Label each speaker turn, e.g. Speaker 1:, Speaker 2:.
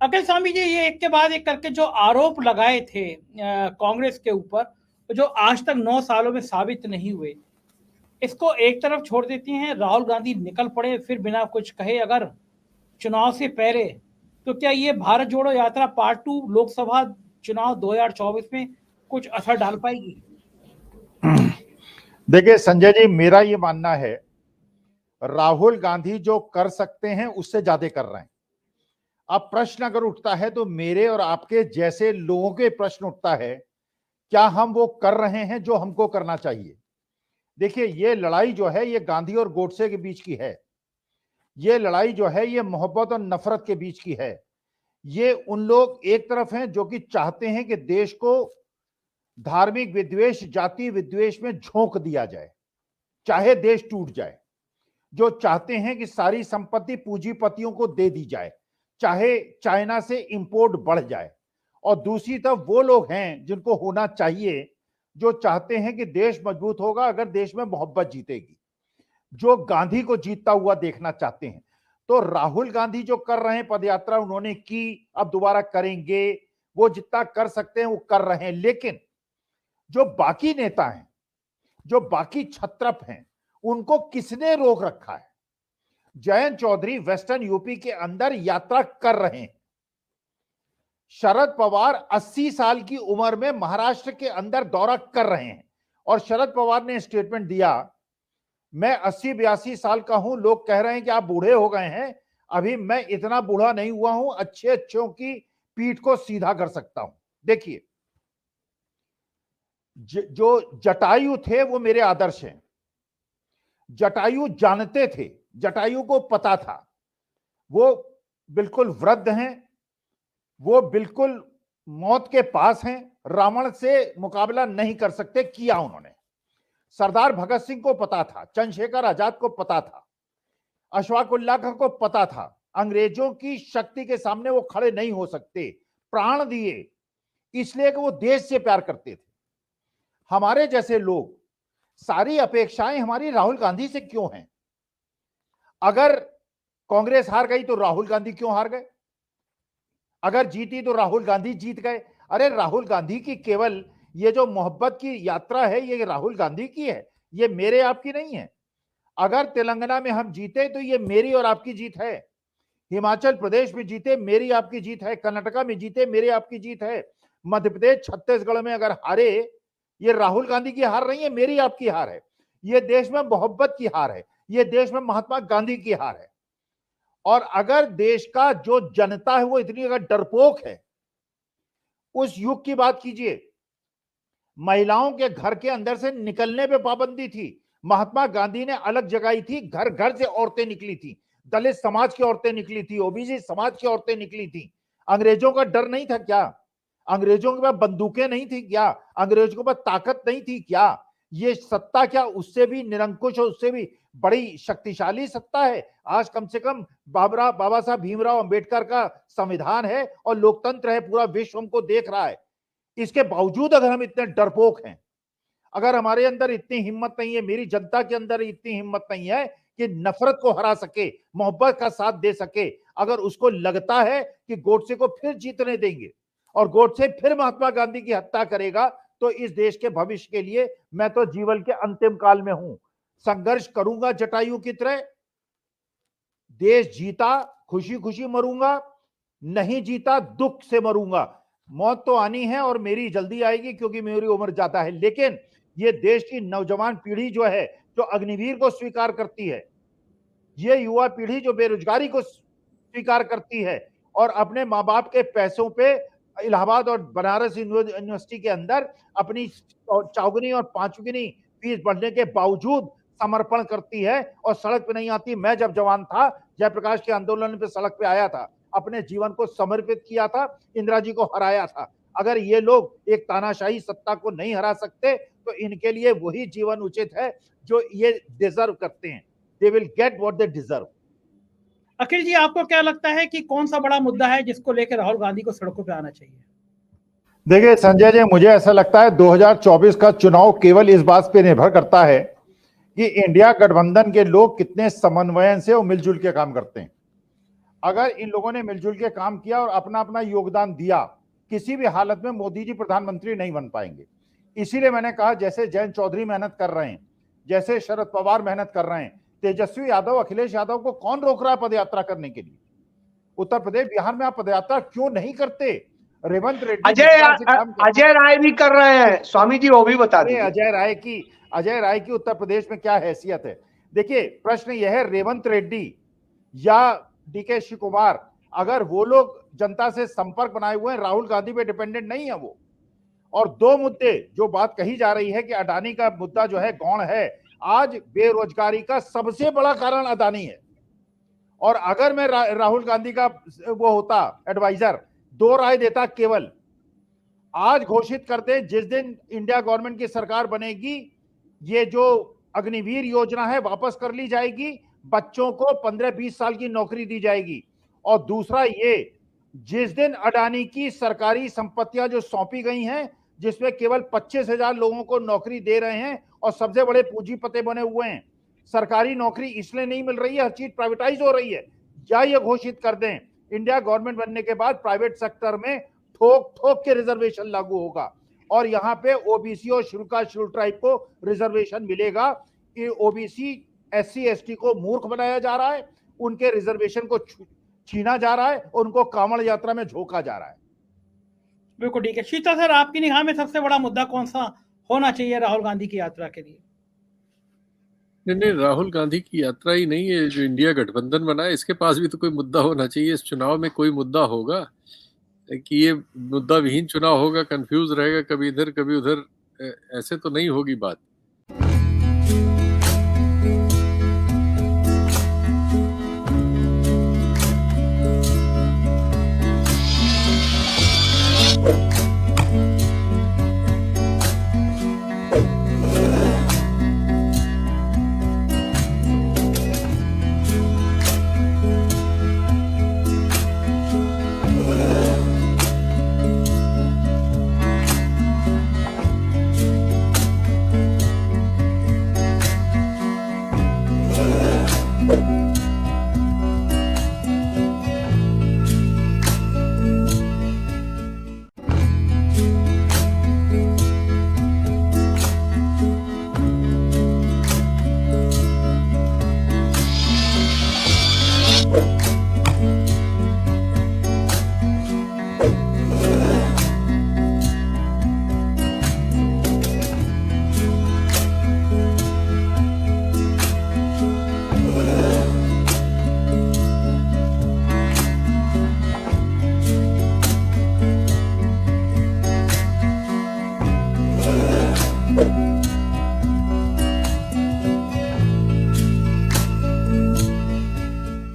Speaker 1: अखिल स्वामी जी, ये एक के बाद एक करके जो आरोप लगाए थे कांग्रेस के ऊपर, जो आज तक 9 सालों में साबित नहीं हुए, इसको एक तरफ छोड़ देती हैं, राहुल गांधी निकल पड़े फिर बिना कुछ कहे अगर चुनाव से पहले, तो क्या ये भारत जोड़ो यात्रा पार्ट 2 लोकसभा चुनाव 2024 में कुछ असर डाल पाएगी?
Speaker 2: देखिए संजय जी, मेरा ये मानना है राहुल गांधी जो कर सकते हैं उससे ज्यादा कर रहे हैं। अब प्रश्न अगर उठता है तो मेरे और आपके जैसे लोगों के प्रश्न उठता है, क्या हम वो कर रहे हैं जो हमको करना चाहिए? देखिए, ये लड़ाई जो है ये गांधी और गोडसे के बीच की है। ये लड़ाई जो है ये मोहब्बत और नफरत के बीच की है। ये उन लोग एक तरफ हैं जो कि चाहते हैं कि देश को धार्मिक विद्वेष, जाति विद्वेष में झोंक दिया जाए, चाहे देश टूट जाए। जो चाहते हैं कि सारी संपत्ति पूंजीपतियों को दे दी जाए, चाहे चाइना से इंपोर्ट बढ़ जाए। और दूसरी तरफ वो लोग हैं जिनको होना चाहिए, जो चाहते हैं कि देश मजबूत होगा अगर देश में मोहब्बत जीतेगी, जो गांधी को जीतता हुआ देखना चाहते हैं। तो राहुल गांधी जो कर रहे हैं, पदयात्रा उन्होंने की, अब दोबारा करेंगे, वो जितना कर सकते हैं वो कर रहे हैं। लेकिन जो बाकी नेता हैं, जो बाकी छत्रप हैं, उनको किसने रोक रखा है? जयंत चौधरी वेस्टर्न यूपी के अंदर यात्रा कर रहे हैं। शरद पवार 80 साल की उम्र में महाराष्ट्र के अंदर दौरा कर रहे हैं और शरद पवार ने स्टेटमेंट दिया, मैं 80-82 साल का हूं, लोग कह रहे हैं कि आप बूढ़े हो गए हैं, अभी मैं इतना बूढ़ा नहीं हुआ हूं, अच्छे अच्छों की पीठ को सीधा कर सकता हूं। देखिए, जो जटायु थे वो मेरे आदर्श हैं। जटायु जानते थे, जटायु को पता था, वो बिल्कुल वृद्ध हैं, वो बिल्कुल मौत के पास हैं, रावण से मुकाबला नहीं कर सकते, किया उन्होंने। सरदार भगत सिंह को पता था, चंद्रशेखर आजाद को पता था, अशफाक उल्लाह को पता था, अंग्रेजों की शक्ति के सामने वो खड़े नहीं हो सकते, प्राण दिए, इसलिए कि वो देश से प्यार करते थे। हमारे जैसे लोग, सारी अपेक्षाएं हमारी राहुल गांधी से क्यों हैं? अगर कांग्रेस हार गई तो राहुल गांधी क्यों हार गए? अगर जीती तो राहुल गांधी जीत गए। अरे राहुल गांधी की केवल ये जो मोहब्बत की यात्रा है ये राहुल गांधी की है, ये मेरे आपकी नहीं है। अगर तेलंगाना में हम जीते तो ये मेरी और आपकी जीत है, हिमाचल प्रदेश में जीते मेरी आपकी जीत है, कर्नाटका में जीते मेरी आपकी जीत है, मध्य प्रदेश छत्तीसगढ़ में अगर हारे, ये राहुल गांधी की हार नहीं है, मेरी आपकी हार है। ये देश में मोहब्बत की हार है, ये देश में महात्मा गांधी की हार है। और अगर देश का जो जनता है वो इतनी अगर डरपोक है, उस युग की बात कीजिए, महिलाओं के घर के अंदर से निकलने पे पाबंदी थी, महात्मा गांधी ने अलग जगाई थी, घर घर से औरतें निकली थी, दलित समाज की औरतें निकली थी, ओबीसी समाज की औरतें निकली थी। अंग्रेजों का डर नहीं था क्या? अंग्रेजों के पास बंदूकें नहीं थी क्या? अंग्रेजों के पास ताकत नहीं थी क्या? ये सत्ता क्या उससे भी निरंकुश और उससे भी बड़ी शक्तिशाली सत्ता है? आज कम से कम बाबा साहब भीमराव अंबेडकर का संविधान है और लोकतंत्र है, पूरा विश्व हमको देख रहा है। इसके बावजूद अगर हम इतने डरपोक हैं, अगर हमारे अंदर इतनी हिम्मत नहीं है, मेरी जनता के अंदर इतनी हिम्मत नहीं है कि नफरत को हरा सके, मोहब्बत का साथ दे सके, अगर उसको लगता है कि गोडसे को फिर जीतने देंगे और गोडसे फिर महात्मा गांधी की हत्या करेगा, तो इस देश के भविष्य के लिए मैं तो जीवन के अंतिम काल में हूं, संघर्ष करूंगा जटायु की तरह। देश जीता खुशी खुशी मरूंगा, नहीं जीता दुख से मरूंगा। मौत तो आनी है और मेरी जल्दी आएगी क्योंकि मेरी उम्र ज्यादा है, लेकिन ये देश की नौजवान पीढ़ी जो है, जो अग्निवीर को स्वीकार करती है, ये युवा पीढ़ी जो बेरोजगारी को स्वीकार करती है और अपने माँ बाप के पैसों पे इलाहाबाद और बनारस यूनिवर्सिटी के अंदर अपनी चौगुनी और पांचगुनी फीस बढ़ने के बावजूद समर्पण करती है और सड़क पे नहीं आती। मैं जब जवान था, जयप्रकाश के आंदोलन पे सड़क पे आया था, अपने जीवन को समर्पित किया था, इंदिरा जी को हराया था। अगर ये लोग एक तानाशाही सत्ता को नहीं हरा सकते तो इनके लिए वही जीवन उचित है जो ये डिजर्व करते हैं। They will get what they deserve.
Speaker 1: Akhil ji, आपको क्या लगता है कि कौन सा बड़ा मुद्दा है जिसको लेकर राहुल गांधी को सड़कों पे आना चाहिए?
Speaker 2: देखिए संजय जी, मुझे ऐसा लगता है 2024 का चुनाव केवल इस बात पे निर्भर करता है कि इंडिया गठबंधन के लोग कितने समन्वय से और मिलजुल के काम करते हैं। अगर इन लोगों ने मिलजुल के काम किया और अपना अपना योगदान दिया, किसी भी हालत में मोदी जी प्रधानमंत्री नहीं बन पाएंगे। इसीलिए मैंने कहा, जैसे जयंत चौधरी मेहनत कर रहे हैं, जैसे शरद पवार मेहनत कर रहे हैं, तेजस्वी यादव, अखिलेश यादव को कौन रोक रहा है पदयात्रा करने के लिए? उत्तर प्रदेश, बिहार में आप पदयात्रा क्यों नहीं करते? रेवंत रेड्डी
Speaker 3: अजय राय भी कर रहे हैं स्वामी जी, वो भी बता दीजिए।
Speaker 2: अजय राय की उत्तर प्रदेश में क्या हैसियत है? देखिए, प्रश्न यह है, रेवंत रेड्डी या डीके शिव कुमार, अगर वो लोग जनता से संपर्क बनाए हुए हैं, राहुल गांधी पे डिपेंडेंट नहीं है वो। और दो मुद्दे जो बात कही जा रही है कि अडानी का मुद्दा जो है गौण है, आज बेरोजगारी का सबसे बड़ा कारण अडानी है। और अगर मैं राहुल गांधी का वो होता एडवाइजर, दो राय देता केवल, आज घोषित कर दे जिस दिन इंडिया गवर्नमेंट की सरकार बनेगी, ये जो अग्निवीर योजना है वापस कर ली जाएगी, बच्चों को 15-20 साल की नौकरी दी जाएगी। और दूसरा ये, जिस दिन अडानी की सरकारी संपत्तियां जो सौंपी गई हैं, जिसमें केवल 25,000 लोगों को नौकरी दे रहे हैं और सबसे बड़े पूंजीपति बने हुए हैं, सरकारी नौकरी इसलिए नहीं मिल रही है, हर चीज प्राइवेटाइज हो रही है, या ये घोषित कर दें इंडिया गवर्नमेंट बनने के बाद प्राइवेट सेक्टर में ठोक ठोक के रिजर्वेशन लागू होगा और यहाँ पे ओबीसी और शेड्यूल ट्राइब को रिजर्वेशन मिलेगा। कि ओबीसी एससी एसटी को मूर्ख बनाया जा रहा है, उनके रिजर्वेशन को छीना जा रहा है, उनको कांवड़ यात्रा में झोंका जा रहा है।
Speaker 1: बिल्कुल ठीक है। शीतल सर, आपकी निगाह में सबसे बड़ा मुद्दा कौन सा होना चाहिए राहुल गांधी की यात्रा के लिए?
Speaker 4: नहीं, राहुल गांधी की यात्रा ही नहीं है, जो इंडिया गठबंधन बना है इसके पास भी तो कोई मुद्दा होना चाहिए। इस चुनाव में कोई मुद्दा होगा कि ये मुद्दा विहीन चुनाव होगा, कंफ्यूज रहेगा, कभी इधर कभी उधर, ऐसे तो नहीं होगी बात।